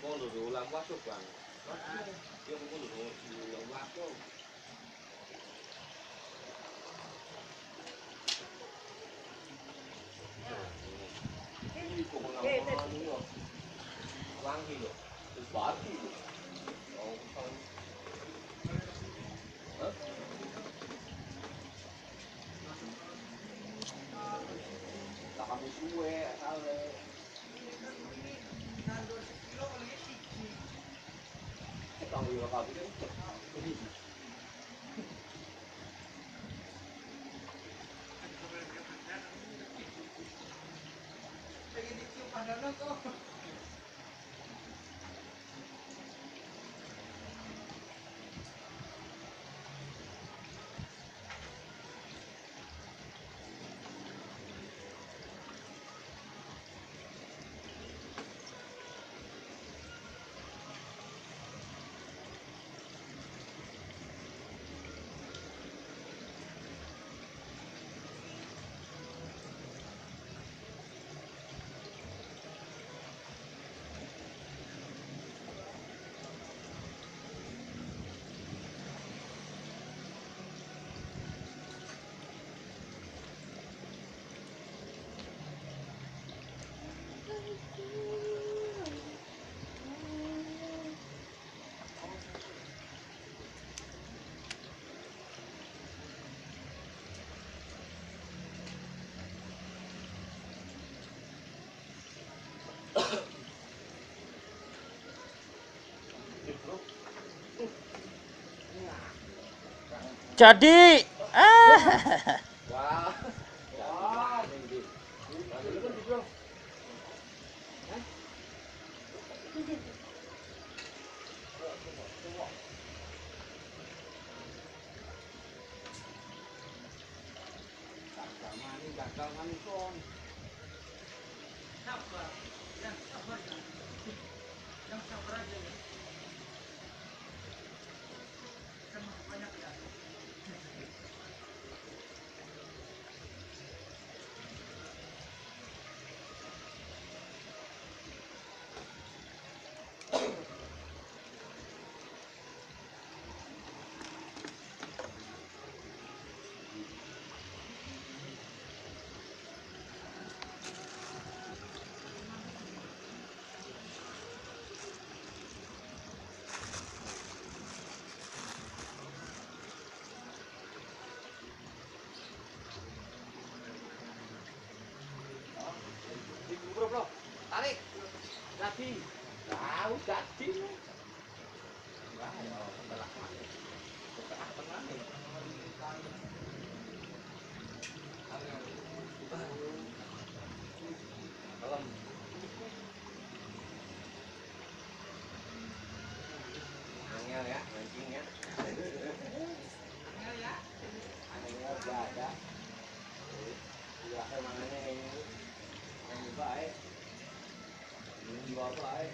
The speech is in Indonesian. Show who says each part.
Speaker 1: con đồ làm quá sốc vào. Yêu con đồ làm quá sốc. Quang gì được, quá gì được. Tak kami suwe, sao đây? Còn nhiều vào cái
Speaker 2: Jadi
Speaker 1: bro, tarik. Jadi. Tahu jadi. Wah, ya, telah mati. Setengah tengah nih. Dalam. Angel ya, mancingnya. Angel ya. Angel ada. Ya, emangnya ini baik. Ini juga baik.